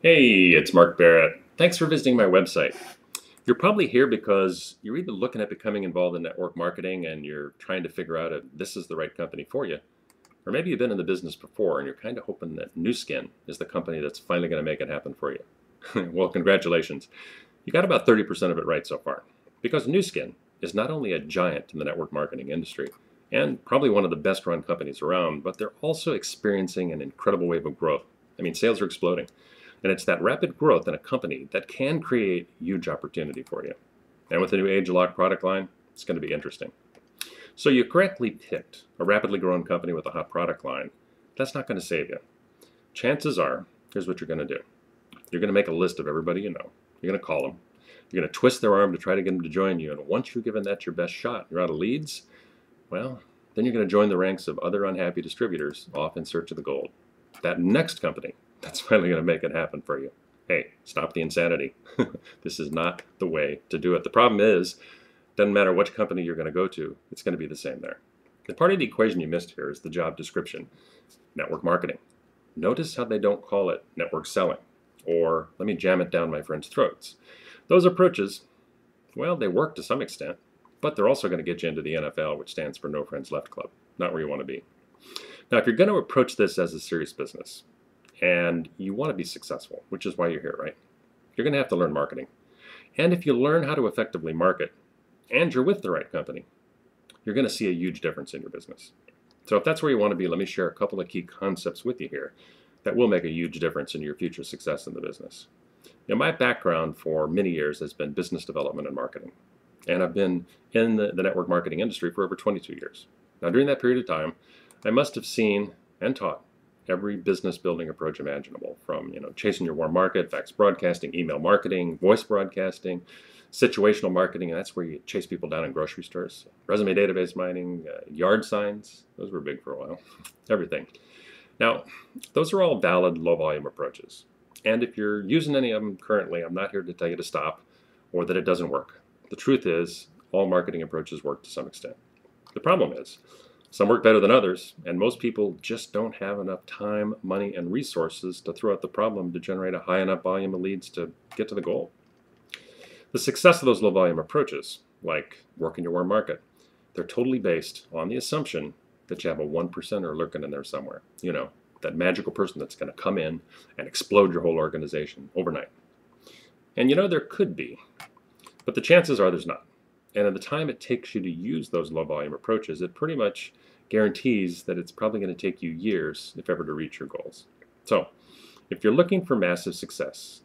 Hey, it's Mark Barrett. Thanks for visiting my website. You're probably here because you're either looking at becoming involved in network marketing and you're trying to figure out if this is the right company for you, or maybe you've been in the business before and you're kind of hoping that NuSkin is the company that's finally going to make it happen for you. Well, congratulations. You got about 30% of it right so far, because NuSkin is not only a giant in the network marketing industry and probably one of the best run companies around, but they're also experiencing an incredible wave of growth. I mean, sales are exploding. And it's that rapid growth in a company that can create huge opportunity for you. And with the new age-locked product line, it's going to be interesting. So you correctly picked a rapidly growing company with a hot product line. That's not going to save you. Chances are, here's what you're going to do. You're going to make a list of everybody you know. You're going to call them. You're going to twist their arm to try to get them to join you. And once you've given that your best shot, you're out of leads, well, then you're going to join the ranks of other unhappy distributors off in search of the gold. That next company, that's finally going to make it happen for you. Hey, stop the insanity. This is not the way to do it. The problem is, doesn't matter which company you're going to go to, it's going to be the same there. The part of the equation you missed here is the job description, network marketing. Notice how they don't call it network selling, or let me jam it down my friends' throats. Those approaches, well, they work to some extent, but they're also going to get you into the NFL, which stands for No Friends Left Club, not where you want to be. Now, if you're going to approach this as a serious business, and you want to be successful, which is why you're here, right? You're going to have to learn marketing. And if you learn how to effectively market, and you're with the right company, you're going to see a huge difference in your business. So if that's where you want to be, let me share a couple of key concepts with you here that will make a huge difference in your future success in the business. Now, my background for many years has been business development and marketing. And I've been in the network marketing industry for over 22 years. Now, during that period of time, I must have seen and taught every business building approach imaginable, from chasing your warm market, fax broadcasting, email marketing, voice broadcasting, situational marketing, and that's where you chase people down in grocery stores, resume database mining, yard signs. Those were big for a while. Everything. Now, those are all valid low volume approaches. And if you're using any of them currently, I'm not here to tell you to stop or that it doesn't work. The truth is, all marketing approaches work to some extent. The problem is, some work better than others, and most people just don't have enough time, money, and resources to throw at the problem to generate a high enough volume of leads to get to the goal. The success of those low volume approaches, like working your warm market, they're totally based on the assumption that you have a 1%er lurking in there somewhere. That magical person that's going to come in and explode your whole organization overnight. And there could be, but the chances are there's not. And at the time it takes you to use those low volume approaches, it pretty much guarantees that it's probably going to take you years, if ever, to reach your goals. So, if you're looking for massive success,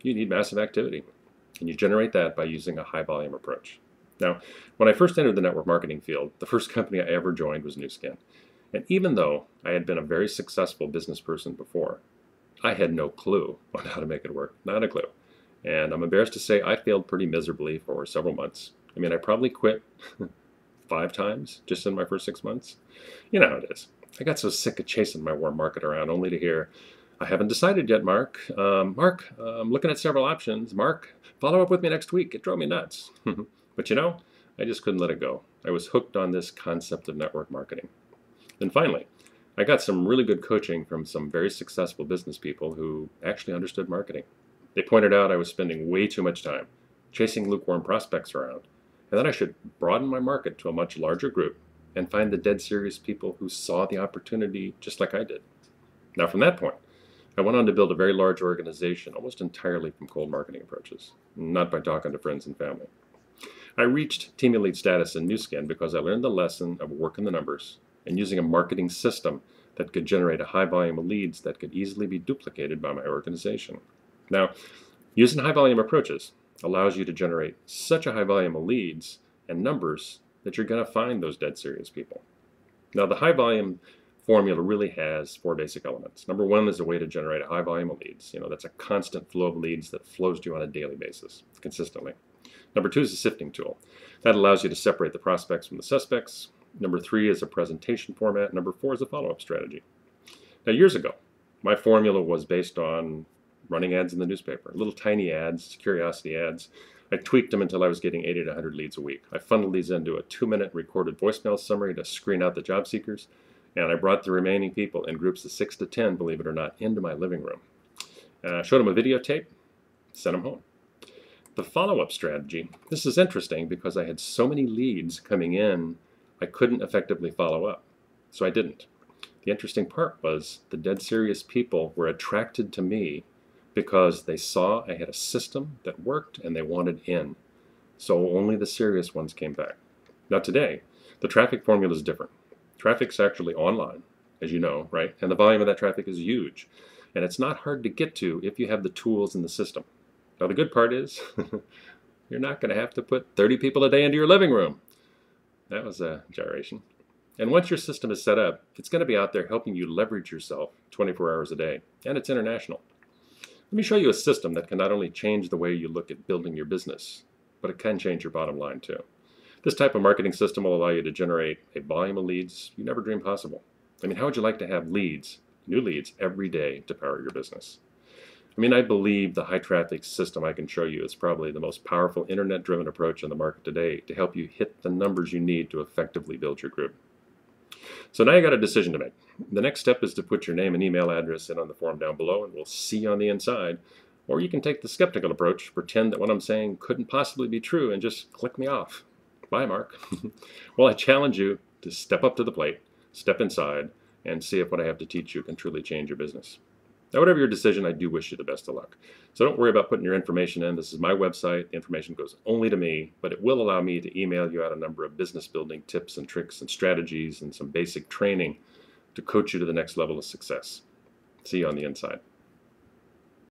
you need massive activity. And you generate that by using a high volume approach. Now, when I first entered the network marketing field, the first company I ever joined was NuSkin. And even though I had been a very successful business person before, I had no clue on how to make it work. Not a clue. And I'm embarrassed to say I failed pretty miserably for several months. I mean, I probably quit 5 times just in my first 6 months. You know how it is. I got so sick of chasing my warm market around only to hear, I haven't decided yet, Mark. Mark, I'm looking at several options. Mark, follow up with me next week. It drove me nuts. But I just couldn't let it go. I was hooked on this concept of network marketing. Then finally, I got some really good coaching from some very successful business people who actually understood marketing. They pointed out I was spending way too much time chasing lukewarm prospects around, and that I should broaden my market to a much larger group and find the dead serious people who saw the opportunity just like I did. Now, from that point, I went on to build a very large organization almost entirely from cold marketing approaches, not by talking to friends and family. I reached team elite status in NuSkin because I learned the lesson of working the numbers and using a marketing system that could generate a high volume of leads that could easily be duplicated by my organization. Now, using high volume approaches allows you to generate such a high volume of leads and numbers that you're going to find those dead serious people. Now, the high volume formula really has 4 basic elements. Number 1 is a way to generate a high volume of leads. That's a constant flow of leads that flows to you on a daily basis, consistently. Number 2 is a sifting tool. That allows you to separate the prospects from the suspects. Number 3 is a presentation format. Number 4 is a follow-up strategy. Now, years ago, my formula was based on running ads in the newspaper, little tiny ads, curiosity ads. I tweaked them until I was getting 80 to 100 leads a week. I funneled these into a 2-minute recorded voicemail summary to screen out the job seekers, and I brought the remaining people in groups of 6 to 10, believe it or not, into my living room. Showed them a videotape, sent them home. The follow-up strategy, this is interesting because I had so many leads coming in, I couldn't effectively follow up, so I didn't. The interesting part was the dead serious people were attracted to me because they saw I had a system that worked and they wanted in. So only the serious ones came back. Now today, the traffic formula is different. Traffic's actually online, as you know, right? And the volume of that traffic is huge. And it's not hard to get to if you have the tools in the system. Now the good part is, you're not going to have to put 30 people a day into your living room. That was a gyration. And once your system is set up, it's going to be out there helping you leverage yourself 24 hours a day. And it's international. Let me show you a system that can not only change the way you look at building your business, but it can change your bottom line too. This type of marketing system will allow you to generate a volume of leads you never dreamed possible. I mean, how would you like to have leads, new leads, every day to power your business? I mean, I believe the high traffic system I can show you is probably the most powerful internet-driven approach in the market today to help you hit the numbers you need to effectively build your group. So now you got a decision to make. The next step is to put your name and email address in on the form down below, and we'll see you on the inside. Or you can take the skeptical approach, pretend that what I'm saying couldn't possibly be true, and just click me off. Bye, Mark. Well, I challenge you to step up to the plate, step inside, and see if what I have to teach you can truly change your business. Now, whatever your decision, I do wish you the best of luck. So don't worry about putting your information in. This is my website. The information goes only to me, but it will allow me to email you out a number of business building tips and tricks and strategies and some basic training to coach you to the next level of success. See you on the inside.